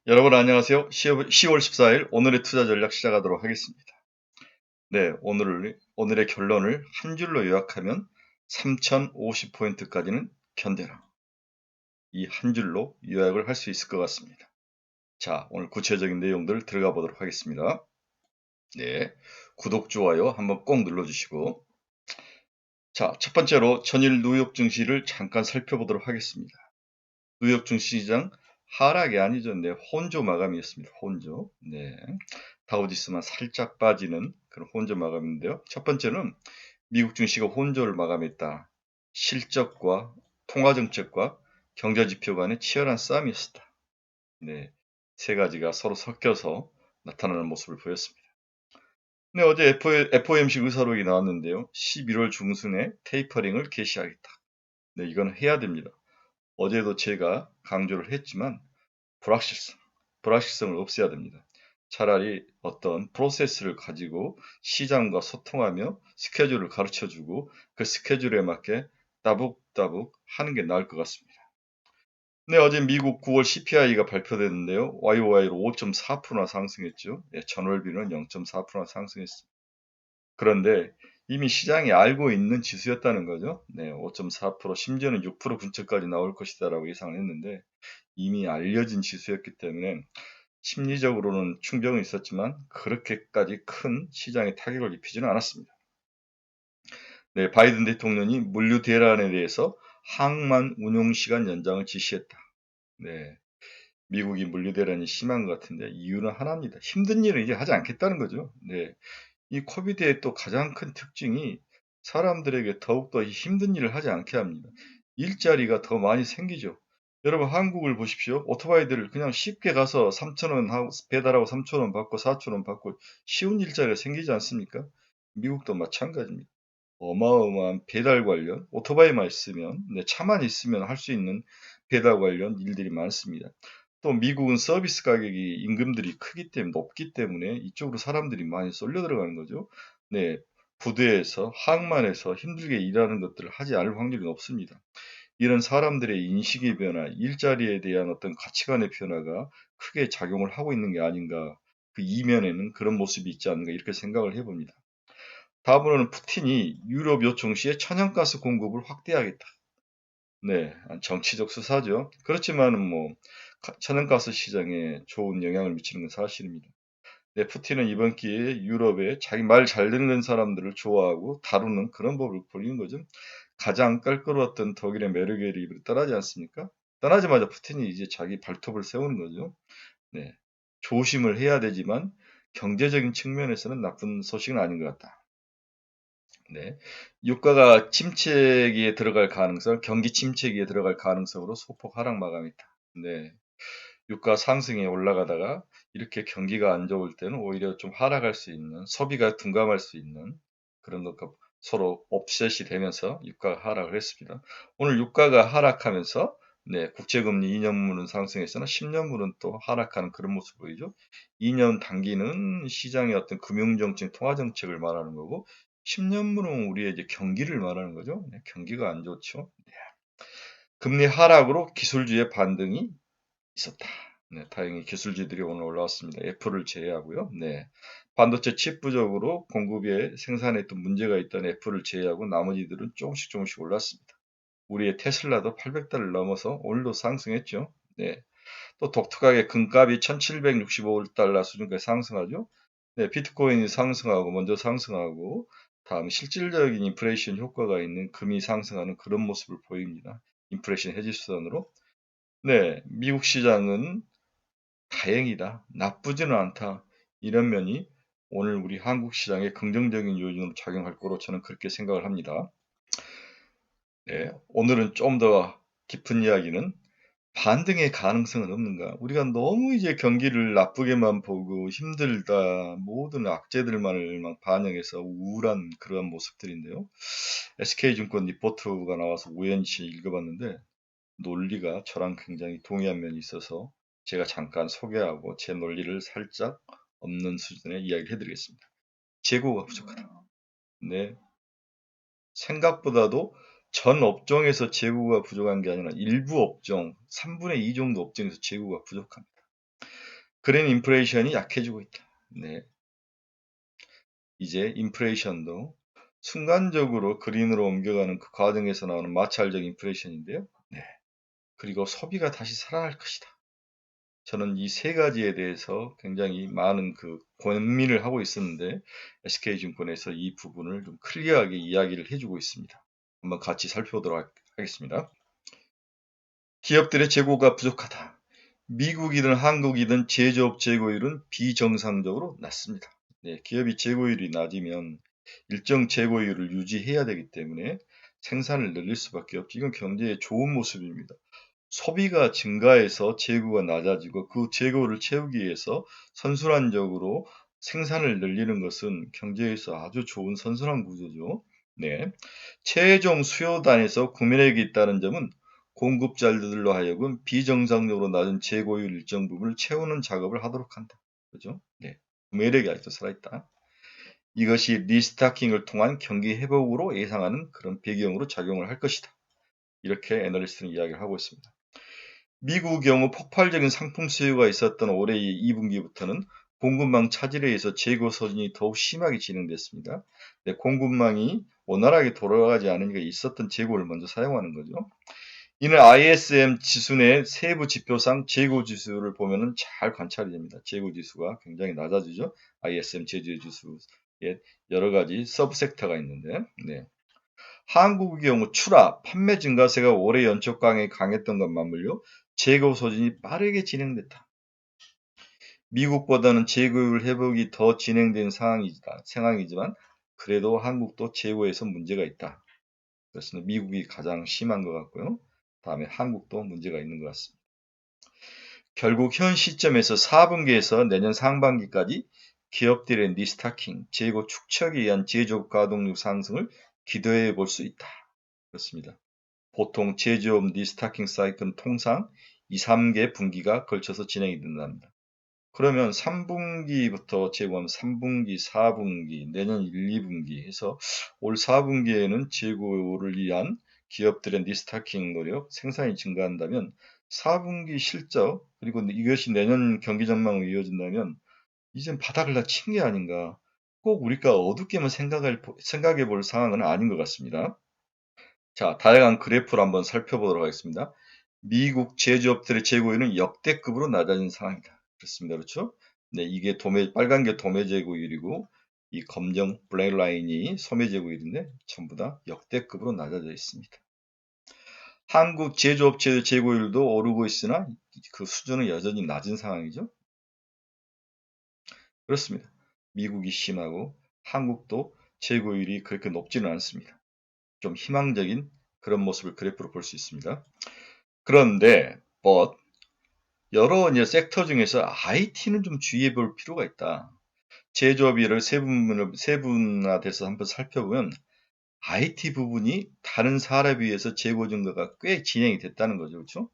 여러분 안녕하세요. 10월 14일 오늘의 투자 전략 시작하도록 하겠습니다. 네, 오늘의 결론을 한 줄로 요약하면 3050포인트까지는 견뎌라. 이 한 줄로 요약을 할 수 있을 것 같습니다. 자, 오늘 구체적인 내용들 들어가 보도록 하겠습니다. 네, 구독, 좋아요 한번 꼭 눌러주시고. 자, 첫 번째로 전일 뉴욕 증시를 잠깐 살펴보도록 하겠습니다. 뉴욕 증시장 하락이 아니죠. 네, 혼조 마감이었습니다. 혼조. 네. 다우지수만 살짝 빠지는 그런 혼조 마감인데요. 첫 번째는 미국 증시가 혼조를 마감했다. 실적과 통화정책과 경제지표 간의 치열한 싸움이었다. 네, 세 가지가 서로 섞여서 나타나는 모습을 보였습니다. 네, 어제 FOMC 의사록이 나왔는데요. 11월 중순에 테이퍼링을 개시하겠다. 네, 이건 해야 됩니다. 어제도 제가 강조를 했지만 불확실성을 없애야 됩니다. 차라리 어떤 프로세스를 가지고 시장과 소통하며 스케줄을 가르쳐주고 그 스케줄에 맞게 따북따북 하는 게 나을 것 같습니다. 네, 어제 미국 9월 CPI가 발표됐는데요. YOY로 5.4%나 상승했죠. 예, 전월비는 0.4%나 상승했습니다. 그런데 이미 시장이 알고 있는 지수였다는 거죠. 네, 5.4%, 심지어는 6% 근처까지 나올 것이다라고 예상을 했는데 이미 알려진 지수였기 때문에 심리적으로는 충격은 있었지만 그렇게까지 큰 시장에 타격을 입히지는 않았습니다. 네, 바이든 대통령이 물류 대란에 대해서 항만 운용 시간 연장을 지시했다. 네, 미국이 물류 대란이 심한 것 같은데 이유는 하나입니다. 힘든 일을 이제 하지 않겠다는 거죠. 네, 이 코비드의 또 가장 큰 특징이 사람들에게 더욱더 힘든 일을 하지 않게 합니다. 일자리가 더 많이 생기죠. 여러분 한국을 보십시오. 오토바이들을 그냥 쉽게 가서 3,000원 하고 배달하고 3,000원 받고 4,000원 받고 쉬운 일자리가 생기지 않습니까? 미국도 마찬가지입니다. 어마어마한 배달 관련 오토바이만 있으면 차만 있으면 할 수 있는 배달 관련 일들이 많습니다. 또 미국은 서비스 가격이 임금들이 크기 때문에 높기 때문에 이쪽으로 사람들이 많이 쏠려 들어가는 거죠. 네, 부대에서 항만에서 힘들게 일하는 것들을 하지 않을 확률이 높습니다. 이런 사람들의 인식의 변화, 일자리에 대한 어떤 가치관의 변화가 크게 작용을 하고 있는 게 아닌가. 그 이면에는 그런 모습이 있지 않는가 이렇게 생각을 해봅니다. 다음으로는 푸틴이 유럽 요청 시에 천연가스 공급을 확대하겠다. 네, 정치적 수사죠. 그렇지만은 뭐 천연가스 시장에 좋은 영향을 미치는 건 사실입니다. 네, 푸틴은 이번 기회에 유럽에 자기 말 잘 듣는 사람들을 좋아하고 다루는 그런 법을 벌이는 거죠. 가장 깔끔했던 독일의 메르겔이 이번에 떠나지 않습니까? 떠나자마자 푸틴이 이제 자기 발톱을 세우는 거죠. 네, 조심을 해야 되지만 경제적인 측면에서는 나쁜 소식은 아닌 것 같다. 네. 유가가 침체기에 들어갈 가능성, 경기 침체기에 들어갈 가능성으로 소폭 하락 마감이다. 네. 유가 상승에 올라가다가 이렇게 경기가 안 좋을 때는 오히려 좀 하락할 수 있는, 소비가 둔감할 수 있는 그런 것과 서로 옵셋이 되면서 유가가 하락을 했습니다. 오늘 유가가 하락하면서 네, 국채금리 2년물은 상승했으나 10년물은 또 하락하는 그런 모습 보이죠. 2년 단기는 시장의 어떤 금융정책, 통화정책을 말하는 거고 10년물은 우리의 이제 경기를 말하는 거죠. 네, 경기가 안 좋죠. 네. 금리 하락으로 기술주의 반등이 있었다. 네, 다행히 기술주들이 오늘 올라왔습니다. 애플을 제외하고요. 네, 반도체 칩 부족으로 공급에 생산에 또 문제가 있던 애플을 제외하고 나머지들은 조금씩 조금씩 올랐습니다. 우리의 테슬라도 800달러를 넘어서 오늘도 상승했죠. 네, 또 독특하게 금값이 1765달러 수준까지 상승하죠. 네, 비트코인이 상승하고 먼저 상승하고 다음 실질적인 인플레이션 효과가 있는 금이 상승하는 그런 모습을 보입니다. 인플레이션 해지 수단으로. 네, 미국 시장은 다행이다, 나쁘지는 않다. 이런 면이 오늘 우리 한국 시장에 긍정적인 요인으로 작용할 거로 저는 그렇게 생각을 합니다. 네, 오늘은 좀 더 깊은 이야기는 반등의 가능성은 없는가? 우리가 너무 이제 경기를 나쁘게만 보고 힘들다, 모든 악재들만을 막 반영해서 우울한 그러한 모습들인데요. SK증권 리포트가 나와서 우연치 읽어봤는데 논리가 저랑 굉장히 동의한 면이 있어서 제가 잠깐 소개하고 제 논리를 살짝 없는 수준의 이야기를 해드리겠습니다. 재고가 부족하다. 네, 생각보다도 전 업종에서 재고가 부족한 게 아니라 일부 업종, 3분의 2 정도 업종에서 재고가 부족합니다. 그린 인플레이션이 약해지고 있다. 네. 이제 인플레이션도 순간적으로 그린으로 옮겨가는 그 과정에서 나오는 마찰적 인플레이션인데요. 네. 그리고 소비가 다시 살아날 것이다. 저는 이 세 가지에 대해서 굉장히 많은 고민을 하고 있었는데 SK증권에서 이 부분을 좀 클리어하게 이야기를 해주고 있습니다. 한번 같이 살펴보도록 하겠습니다. 기업들의 재고가 부족하다. 미국이든 한국이든 제조업 재고율은 비정상적으로 낮습니다. 네, 기업이 재고율이 낮으면 일정 재고율을 유지해야 되기 때문에 생산을 늘릴 수밖에 없죠. 이건 경제의 좋은 모습입니다. 소비가 증가해서 재고가 낮아지고 그 재고를 채우기 위해서 선순환적으로 생산을 늘리는 것은 경제에서 아주 좋은 선순환 구조죠. 네. 최종 수요단에서 구매력이 있다는 점은 공급자들로 하여금 비정상적으로 낮은 재고율 일정 부분을 채우는 작업을 하도록 한다. 그죠? 네. 구매력이 아직도 살아있다. 이것이 리스타킹을 통한 경기 회복으로 예상하는 그런 배경으로 작용을 할 것이다. 이렇게 애널리스트는 이야기를 하고 있습니다. 미국 경우 폭발적인 상품 수요가 있었던 올해 2분기부터는 공급망 차질에 의해서 재고 소진이 더욱 심하게 진행됐습니다. 네, 공급망이 원활하게 돌아가지 않으니까 있었던 재고를 먼저 사용하는 거죠. 이는 ISM 지수 내 세부 지표상 재고 지수를 보면은 잘 관찰이 됩니다. 재고 지수가 굉장히 낮아지죠. ISM 재고 지수에 여러 가지 서브 섹터가 있는데, 네. 한국의 경우 출하, 판매 증가세가 올해 연초 강했던 것 맞물려 재고 소진이 빠르게 진행됐다. 미국보다는 재고율 회복이 더 진행된 상황이지만 그래도 한국도 재고에서 문제가 있다. 그렇습니다. 미국이 가장 심한 것 같고요. 다음에 한국도 문제가 있는 것 같습니다. 결국 현 시점에서 4분기에서 내년 상반기까지 기업들의 리스타킹, 재고 축적에 의한 제조업 가동률 상승을 기대해 볼 수 있다. 그렇습니다. 보통 제조업 리스타킹 사이클은 통상 2, 3개 분기가 걸쳐서 진행이 된답니다. 그러면 3분기부터 재고하면 3분기, 4분기, 내년 1, 2분기 해서 올 4분기에는 재고를 위한 기업들의 리스타킹 노력, 생산이 증가한다면 4분기 실적, 그리고 이것이 내년 경기 전망으로 이어진다면 이젠 바닥을 다 친 게 아닌가. 꼭 우리가 어둡게만 생각해 볼 상황은 아닌 것 같습니다. 자, 다양한 그래프를 한번 살펴보도록 하겠습니다. 미국 제조업들의 재고율은 역대급으로 낮아진 상황이다. 그렇습니다. 그렇죠? 네, 이게 빨간 게 도매 재고율이고, 이 검정 블랙 라인이 소매 재고율인데, 전부 다 역대급으로 낮아져 있습니다. 한국 제조업체의 재고율도 오르고 있으나, 그 수준은 여전히 낮은 상황이죠. 그렇습니다. 미국이 심하고, 한국도 재고율이 그렇게 높지는 않습니다. 좀 희망적인 그런 모습을 그래프로 볼 수 있습니다. 그런데 여러 섹터 중에서 IT는 좀 주의해 볼 필요가 있다. 제조업을 세분화돼서 한번 살펴보면 IT 부분이 다른 산업에 비해서 재고 증가가 꽤 진행이 됐다는 거죠. 그렇죠?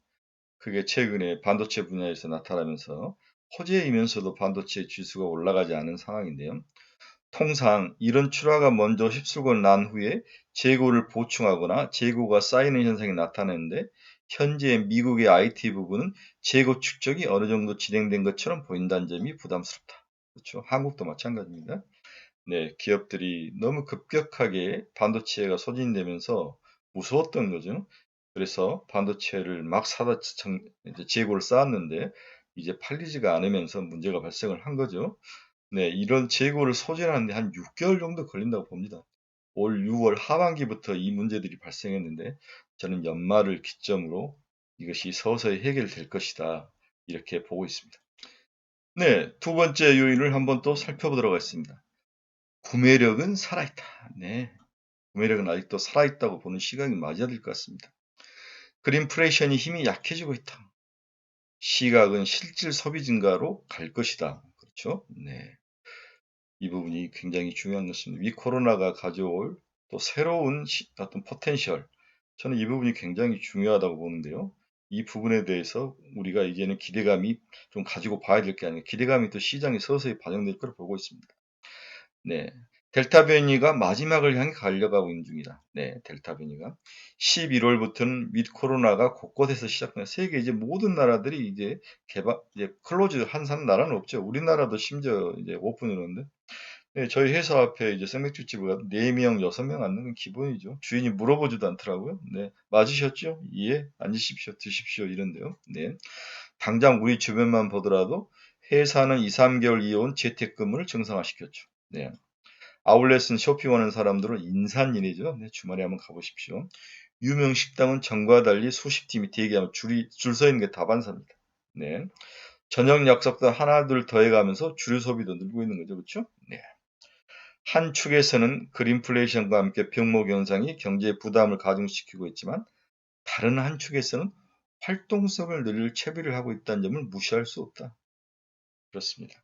그게 최근에 반도체 분야에서 나타나면서 호재이면서도 반도체 지수가 올라가지 않은 상황인데요. 통상 이런 출하가 먼저 휩쓸고 난 후에 재고를 보충하거나 재고가 쌓이는 현상이 나타나는데 현재 미국의 IT 부분은 재고 축적이 어느 정도 진행된 것처럼 보인다는 점이 부담스럽다. 그렇죠? 한국도 마찬가지입니다. 네, 기업들이 너무 급격하게 반도체가 소진되면서 무서웠던 거죠. 그래서 반도체를 막 사다 재고를 쌓았는데 이제 팔리지가 않으면서 문제가 발생을 한 거죠. 네, 이런 재고를 소진하는데 한 6개월 정도 걸린다고 봅니다. 올 6월 하반기부터 이 문제들이 발생했는데 저는 연말을 기점으로 이것이 서서히 해결될 것이다. 이렇게 보고 있습니다. 네, 두 번째 요인을 한번 또 살펴보도록 하겠습니다. 구매력은 살아있다. 네, 구매력은 아직도 살아있다고 보는 시각이 맞아야 될 것 같습니다. 그린플레이션이 힘이 약해지고 있다. 시각은 실질 소비 증가로 갈 것이다. 그렇죠? 네. 이 부분이 굉장히 중요한 것입니다. 이 코로나가 가져올 또 새로운 어떤 포텐셜, 저는 이 부분이 굉장히 중요하다고 보는데요. 이 부분에 대해서 우리가 이제는 기대감이 좀 가지고 봐야 될 게 아니라 기대감이 또 시장에 서서히 반영될 걸 보고 있습니다. 네. 델타 변이가 마지막을 향해 달려가고 있는 중이다. 네, 델타 변이가 11월부터는 윗 코로나가 곳곳에서 시작된다. 세계 이제 모든 나라들이 이제 이제 클로즈 한 나라는 없죠. 우리나라도 심지어 이제 오픈이었는데, 네, 저희 회사 앞에 이제 생맥주집을 가도 4명, 6명 앉는 건 기본이죠. 주인이 물어보지도 않더라고요. 네, 맞으셨죠? 예, 앉으십시오, 드십시오, 이런데요. 네, 당장 우리 주변만 보더라도 회사는 2, 3개월 이어온 재택근무를 정상화시켰죠. 네. 아울렛은 쇼핑하는 사람들은 인산인해죠. 네, 주말에 한번 가보십시오. 유명 식당은 전과 달리 수십 팀이 대기하면 줄 서 있는 게 다반사입니다. 네. 저녁 약속도 하나둘 더해가면서 주류 소비도 늘고 있는 거죠. 그렇죠? 네. 한 축에서는 그린플레이션과 함께 병목 현상이 경제에 부담을 가중시키고 있지만 다른 한 축에서는 활동성을 늘릴 채비를 하고 있다는 점을 무시할 수 없다. 그렇습니다.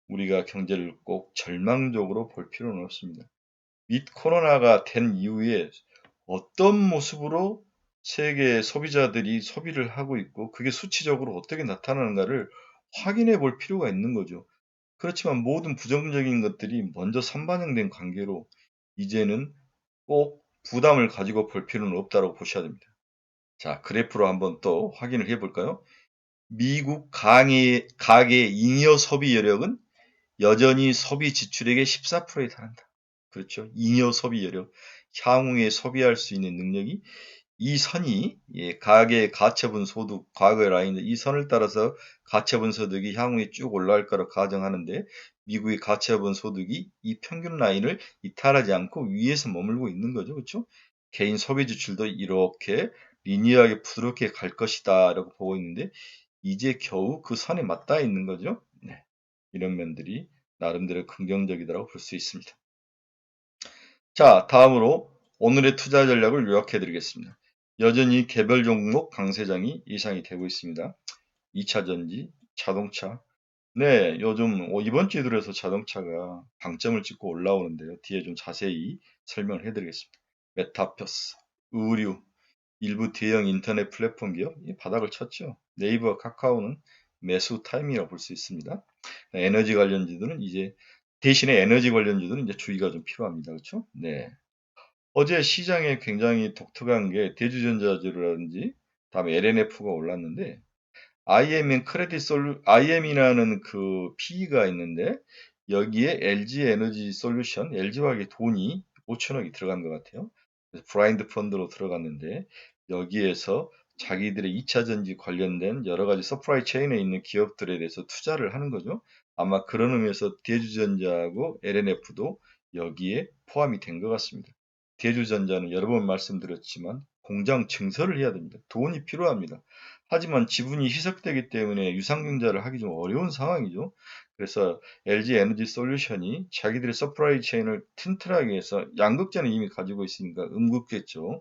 우리가 경제를 꼭 절망적으로 볼 필요는 없습니다. 윗 코로나가 된 이후에 어떤 모습으로 세계 소비자들이 소비를 하고 있고 그게 수치적으로 어떻게 나타나는가를 확인해 볼 필요가 있는 거죠. 그렇지만 모든 부정적인 것들이 먼저 선반영된 관계로 이제는 꼭 부담을 가지고 볼 필요는 없다고 보셔야 됩니다. 자, 그래프로 한번 또 확인을 해 볼까요? 미국 가계 잉여 소비 여력은 여전히 소비 지출액의 14%에 달한다. 그렇죠. 잉여 소비 여력, 향후에 소비할 수 있는 능력이 이 선이 가계의 가처분 소득 과거의 라인인데 이 선을 따라서 가처분 소득이 향후에 쭉 올라갈 거라고 가정하는데 미국의 가처분 소득이 이 평균 라인을 이탈하지 않고 위에서 머물고 있는 거죠. 그렇죠? 개인 소비 지출도 이렇게 리니어하게 부드럽게 갈 것이다라고 보고 있는데 이제 겨우 그 선에 맞닿아 있는 거죠. 네. 이런 면들이 나름대로 긍정적이다고 볼 수 있습니다. 자, 다음으로 오늘의 투자 전략을 요약해 드리겠습니다. 여전히 개별 종목 강세장이 예상이 되고 있습니다. 2차 전지, 자동차. 네, 요즘 이번 주 들어서 자동차가 방점을 찍고 올라오는데요. 뒤에 좀 자세히 설명을 해 드리겠습니다. 메타버스, 의류, 일부 대형 인터넷 플랫폼 기업 이 바닥을 쳤죠. 네이버와 카카오는 매수 타이밍이라고 볼 수 있습니다. 에너지 관련주들은 이제 대신에 에너지 관련주들은 이제 주의가 좀 필요합니다. 그렇죠? 네. 어제 시장에 굉장히 독특한 게 대주전자주라든지 다음에 LNF가 올랐는데 IM이라는 그 PE가 있는데 여기에 LG 에너지 솔루션, LG화학의 돈이 5천억이 들어간 것 같아요. 그래서 브라인드 펀드로 들어갔는데 여기에서 자기들의 2차 전지 관련된 여러 가지 서프라이 체인에 있는 기업들에 대해서 투자를 하는 거죠. 아마 그런 의미에서 대주전자하고 LNF도 여기에 포함이 된 것 같습니다. 대주전자는 여러 번 말씀드렸지만 공장 증설을 해야 됩니다. 돈이 필요합니다. 하지만 지분이 희석되기 때문에 유상증자를 하기 좀 어려운 상황이죠. 그래서 LG 에너지 솔루션이 자기들의 서프라이 체인을 튼튼하게 해서 양극재는 이미 가지고 있으니까 음극겠죠.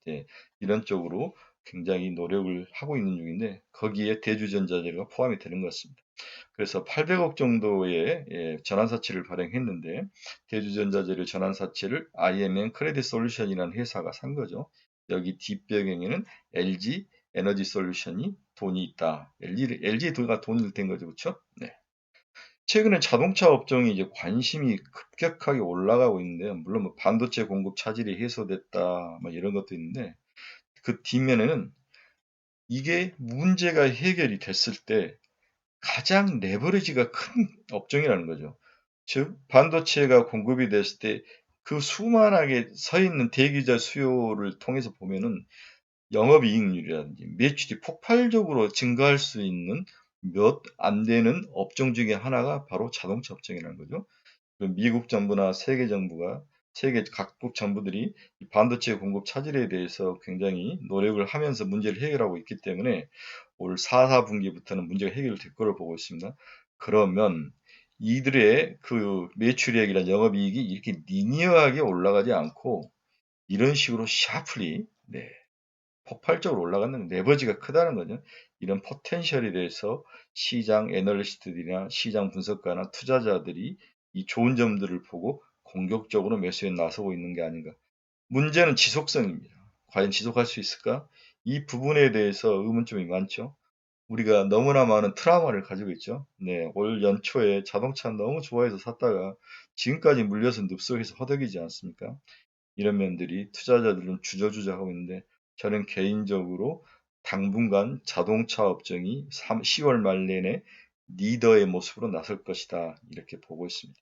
네, 이런 쪽으로 굉장히 노력을 하고 있는 중인데 거기에 대주전자재가 포함이 되는 것 같습니다. 그래서 800억 정도의 전환사채를 발행했는데 대주전자재료 전환사채를 IMM 크레딧 솔루션이라는 회사가 산 거죠. 여기 뒷배경에는 LG 에너지 솔루션이 돈이 있다. LG가 돈이 된 거죠. 그렇죠? 네. 최근에 자동차 업종이 이제 관심이 급격하게 올라가고 있는데 물론 뭐 반도체 공급 차질이 해소됐다 뭐 이런 것도 있는데 그 뒷면에는 이게 문제가 해결이 됐을 때 가장 레버리지가 큰 업종이라는 거죠. 즉 반도체가 공급이 됐을 때 그 수만하게 서 있는 대기자 수요를 통해서 보면은 영업이익률이라든지 매출이 폭발적으로 증가할 수 있는 몇 안 되는 업종 중에 하나가 바로 자동차 업종이라는 거죠. 미국 정부나 세계 각국 정부들이 이 반도체 공급 차질에 대해서 굉장히 노력을 하면서 문제를 해결하고 있기 때문에 올 4, 4분기부터는 문제가 해결될 거로 보고 있습니다. 그러면 이들의 그 매출액이나 영업이익이 이렇게 리니어하게 올라가지 않고 이런 식으로 샤플리 폭발적으로 올라가는 레버지가 크다는 거죠. 이런 포텐셜에 대해서 시장 애널리스트들이나 시장 분석가나 투자자들이 이 좋은 점들을 보고 공격적으로 매수에 나서고 있는 게 아닌가. 문제는 지속성입니다. 과연 지속할 수 있을까? 이 부분에 대해서 의문점이 많죠. 우리가 너무나 많은 트라우마를 가지고 있죠. 네, 올 연초에 자동차 너무 좋아해서 샀다가 지금까지 물려서 늪속에서 허덕이지 않습니까? 이런 면들이 투자자들은 주저주저 하고 있는데 저는 개인적으로 당분간 자동차 업종이 10월 말 내내 리더의 모습으로 나설 것이다. 이렇게 보고 있습니다.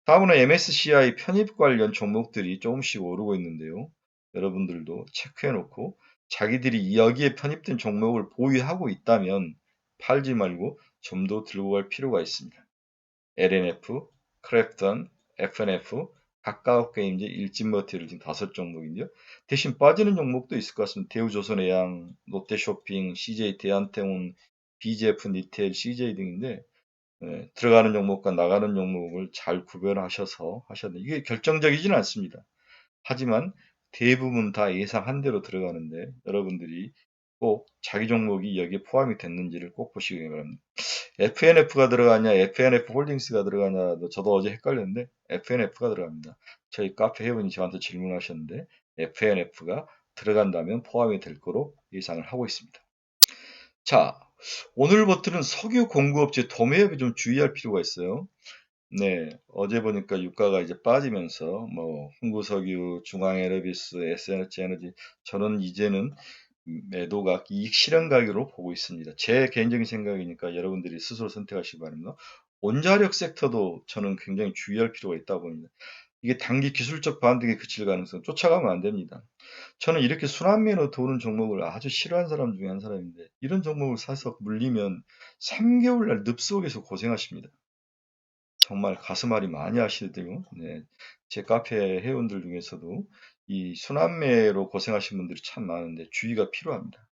다음으로 MSCI 편입 관련 종목들이 조금씩 오르고 있는데요. 여러분들도 체크해 놓고 자기들이 여기에 편입된 종목을 보유하고 있다면 팔지 말고 좀 더 들고 갈 필요가 있습니다. LNF, 크랩턴, FNF, 카카오게임즈, 일진머티를 지금 5종목인데요. 대신 빠지는 종목도 있을 것 같습니다. 대우조선해양, 롯데쇼핑, CJ 대한태운, BGF 리테일, CJ 등인데 들어가는 종목과 나가는 종목을 잘 구별하셔서 하셔야 돼요. 이게 결정적이지는 않습니다. 하지만 대부분 다 예상한 대로 들어가는데 여러분들이 꼭 자기 종목이 여기에 포함이 됐는지를 꼭 보시기 바랍니다. FNF가 들어가냐, FNF 홀딩스가 들어가냐, 저도 어제 헷갈렸는데 FNF가 들어갑니다. 저희 카페 회원이 저한테 질문하셨는데 FNF가 들어간다면 포함이 될 거로 예상을 하고 있습니다. 자, 오늘부터는 석유 공급업체 도매업에 좀 주의할 필요가 있어요. 네, 어제 보니까 유가가 이제 빠지면서 뭐 흥구석유, 중앙에너비스, SNH에너지 저는 이제는 매도가 이익 실현 가격으로 보고 있습니다. 제 개인적인 생각이니까 여러분들이 스스로 선택하시기 바랍니다. 원자력 섹터도 저는 굉장히 주의할 필요가 있다고 봅니다. 이게 단기 기술적 반등에 그칠 가능성 쫓아가면 안 됩니다. 저는 이렇게 순환매로 도는 종목을 아주 싫어하는 사람 중에 한 사람인데 이런 종목을 사서 물리면 3개월날 늪속에서 고생하십니다. 정말 가슴앓이 많이 하시더라고요. 네. 제 카페 회원들 중에서도 이 순환매로 고생하신 분들이 참 많은데 주의가 필요합니다.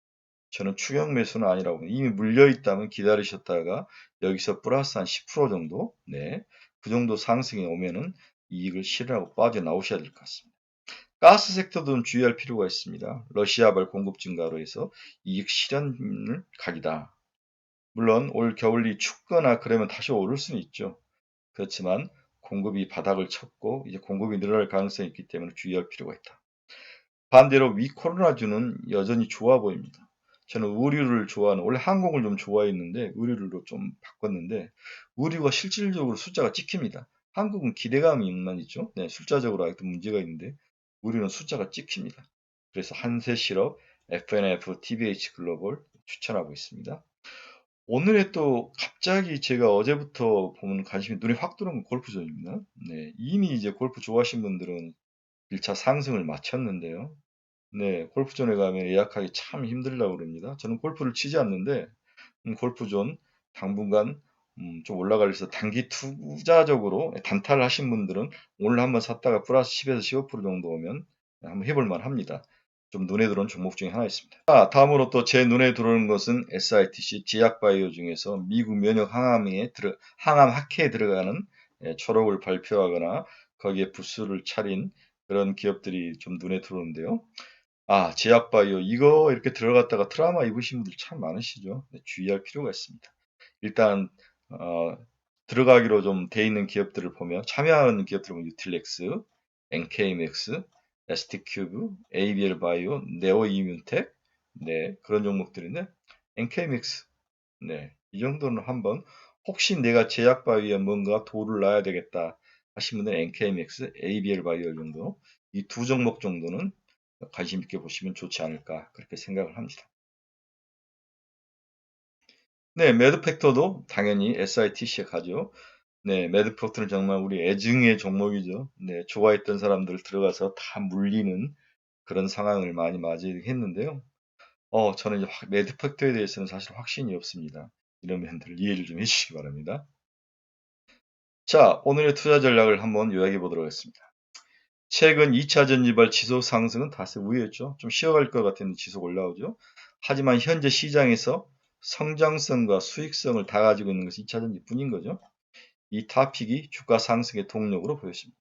저는 추격 매수는 아니라고 이미 물려 있다면 기다리셨다가 여기서 플러스 한 10% 정도, 네, 그 정도 상승이 오면은 이익을 실현하고 빠져나오셔야 될 것 같습니다. 가스 섹터도 좀 주의할 필요가 있습니다. 러시아발 공급 증가로 해서 이익 실현을 각이다. 물론 올 겨울이 춥거나 그러면 다시 오를 수는 있죠. 그렇지만 공급이 바닥을 쳤고 이제 공급이 늘어날 가능성이 있기 때문에 주의할 필요가 있다. 반대로 위코로나주는 여전히 좋아 보입니다. 저는 의류를 좋아하는 원래 항공을 좀 좋아했는데 의류로 좀 바꿨는데 의류가 실질적으로 숫자가 찍힙니다. 한국은 기대감만 있죠. 네, 숫자적으로 아직도 문제가 있는데 의류는 숫자가 찍힙니다. 그래서 한세실업, FNF, TBH 글로벌 추천하고 있습니다. 오늘에 또 갑자기 제가 어제부터 보면 관심이 눈에 확 들어온 건 골프존입니다. 네, 이미 이제 골프 좋아하시는 분들은 1차 상승을 마쳤는데요. 네, 골프존에 가면 예약하기 참 힘들다고 그럽니다. 저는 골프를 치지 않는데 골프존 당분간 좀 올라가려 해서 단기 투자적으로 단타를 하신 분들은 오늘 한번 샀다가 플러스 10에서 15% 정도 오면 한번 해볼 만합니다. 좀 눈에 들어온 종목 중에 하나 있습니다. 다음으로 또 제 눈에 들어오는 것은 SITC 제약바이오 중에서 미국 면역 항암 학회에 들어가는 초록을 발표하거나 거기에 부스를 차린 그런 기업들이 좀 눈에 들어오는데요. 제약바이오 이거 이렇게 들어갔다가 트라우마 입으신 분들 참 많으시죠. 네, 주의할 필요가 있습니다. 일단 들어가기로 좀 돼 있는 기업들을 보면 참여하는 기업들을 보면 유틸렉스, NK맥스, ST큐브, ABL 바이오, 네오이뮨텍 네, 그런 종목들인데 NK맥스 네, 이 정도는 한번 혹시 내가 제약 바이오에 뭔가 도를 놔야 되겠다 하신 분들은 NK맥스, ABL 바이오 정도 이 두 종목 정도는 관심 있게 보시면 좋지 않을까 그렇게 생각을 합니다. 네, 매드팩터도 당연히 SITC에 가죠. 네, 매드팩터는 정말 우리 애증의 종목이죠. 네, 좋아했던 사람들 들어가서 다 물리는 그런 상황을 많이 맞이했는데요. 저는 이제 매드팩터에 대해서는 사실 확신이 없습니다. 이런 면들 이해를 좀 해주시기 바랍니다. 자, 오늘의 투자 전략을 한번 요약해 보도록 하겠습니다. 최근 2차 전지발 지속 상승은 다소 우회했죠. 좀 쉬어갈 것 같았는데 지속 올라오죠. 하지만 현재 시장에서 성장성과 수익성을 다 가지고 있는 것이 2차 전지뿐인 거죠. 이 타픽이 주가 상승의 동력으로 보였습니다.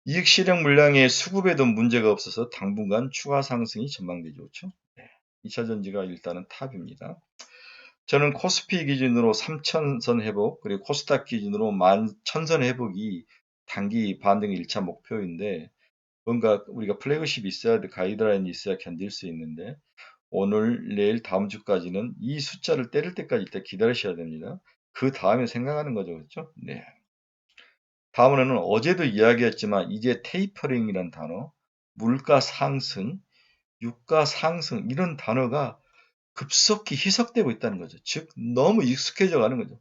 이익 실현 물량의 수급에도 문제가 없어서 당분간 추가 상승이 전망되죠. 그렇죠? 네. 2차 전지가 일단은 탑입니다. 저는 코스피 기준으로 3,000선 회복, 그리고 코스닥 기준으로 11,000선 회복이 단기 반등의 1차 목표인데 뭔가 우리가 플래그십이 있어야 돼, 가이드라인이 있어야 견딜 수 있는데 오늘, 내일, 다음 주까지는 이 숫자를 때릴 때까지 일단 기다리셔야 됩니다. 그 다음에 생각하는 거죠. 그렇죠? 네. 다음으로는 어제도 이야기했지만 이제 테이퍼링이란 단어, 물가 상승, 유가 상승 이런 단어가 급속히 희석되고 있다는 거죠. 즉 너무 익숙해져 가는 거죠.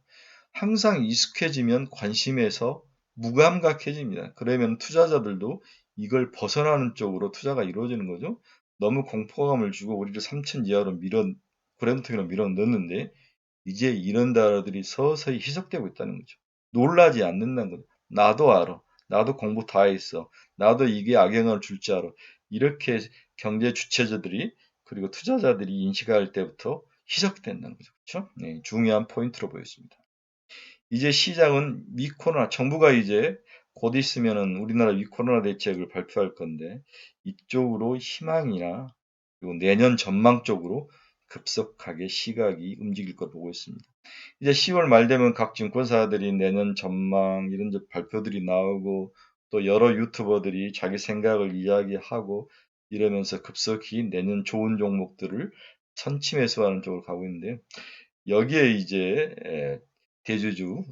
항상 익숙해지면 관심에서 무감각해집니다. 그러면 투자자들도 이걸 벗어나는 쪽으로 투자가 이루어지는 거죠. 너무 공포감을 주고 우리를 3천 이하로 브랜드통으로 밀어 넣는데 이제 이런 단어들이 서서히 희석되고 있다는 거죠. 놀라지 않는다는 거죠. 나도 알아. 나도 공부 다 했어. 나도 이게 악영향을 줄 줄 알아. 이렇게 경제 주체자들이 그리고 투자자들이 인식할 때부터 희석된다는 거죠. 그렇죠? 네, 중요한 포인트로 보였습니다. 이제 시장은 위코로나 정부가 이제 곧 있으면은 우리나라 위코로나 대책을 발표할 건데 이쪽으로 희망이나 그리고 내년 전망 쪽으로 급속하게 시각이 움직일 것 보고 있습니다. 이제 10월 말 되면 각 증권사들이 내년 전망 이런 발표들이 나오고 또 여러 유튜버들이 자기 생각을 이야기하고 이러면서 급속히 내년 좋은 종목들을 선취 매수하는 쪽으로 가고 있는데 여기에 이제 대주주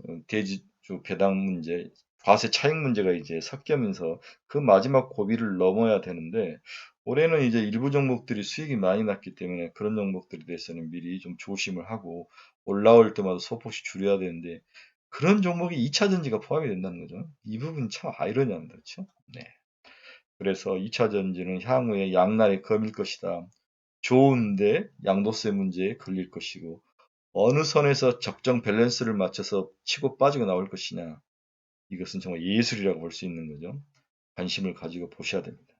배당 문제, 과세 차익 문제가 이제 섞이면서 그 마지막 고비를 넘어야 되는데 올해는 이제 일부 종목들이 수익이 많이 났기 때문에 그런 종목들에 대해서는 미리 좀 조심을 하고 올라올 때마다 소폭씩 줄여야 되는데 그런 종목이 2차 전지가 포함이 된다는 거죠. 이 부분 참 아이러니합니다. 그렇죠? 네. 그래서 2차 전지는 향후에 양날의 검일 것이다. 좋은데 양도세 문제에 걸릴 것이고 어느 선에서 적정 밸런스를 맞춰서 치고 빠지고 나올 것이냐. 이것은 정말 예술이라고 볼 수 있는 거죠. 관심을 가지고 보셔야 됩니다.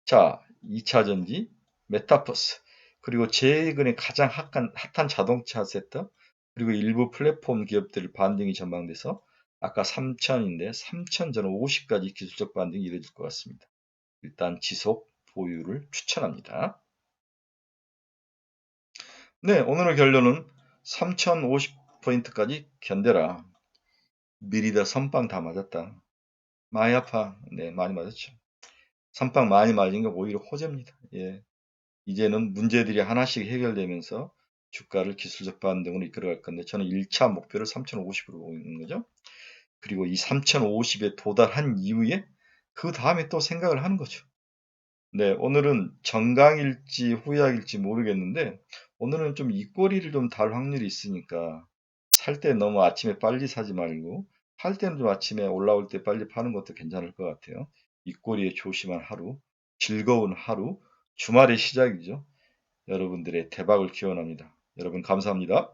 자, 2차 전지, 메타버스, 그리고 최근에 가장 핫한 자동차 섹터, 그리고 일부 플랫폼 기업들 반등이 전망돼서 아까 3천인데 3천 저는 50까지 기술적 반등이 이뤄질 것 같습니다. 일단 지속 보유를 추천합니다. 네, 오늘의 결론은 3050포인트까지 견뎌라. 미리 다 선빵 다 맞았다. 많이 아파. 네, 많이 맞았죠. 선빵 많이 맞은 거 오히려 호재입니다. 예. 이제는 문제들이 하나씩 해결되면서 주가를 기술적 반등으로 이끌어갈 건데 저는 1차 목표를 3050으로 보고 있는 거죠. 그리고 이 3050에 도달한 이후에 그 다음에 또 생각을 하는 거죠. 네, 오늘은 정강일지 후약일지 모르겠는데 오늘은 좀 입꼬리를 좀 달 확률이 있으니까 살 때 너무 아침에 빨리 사지 말고 팔 때는 좀 아침에 올라올 때 빨리 파는 것도 괜찮을 것 같아요. 입꼬리에 조심한 하루, 즐거운 하루, 주말의 시작이죠. 여러분들의 대박을 기원합니다. 여러분 감사합니다.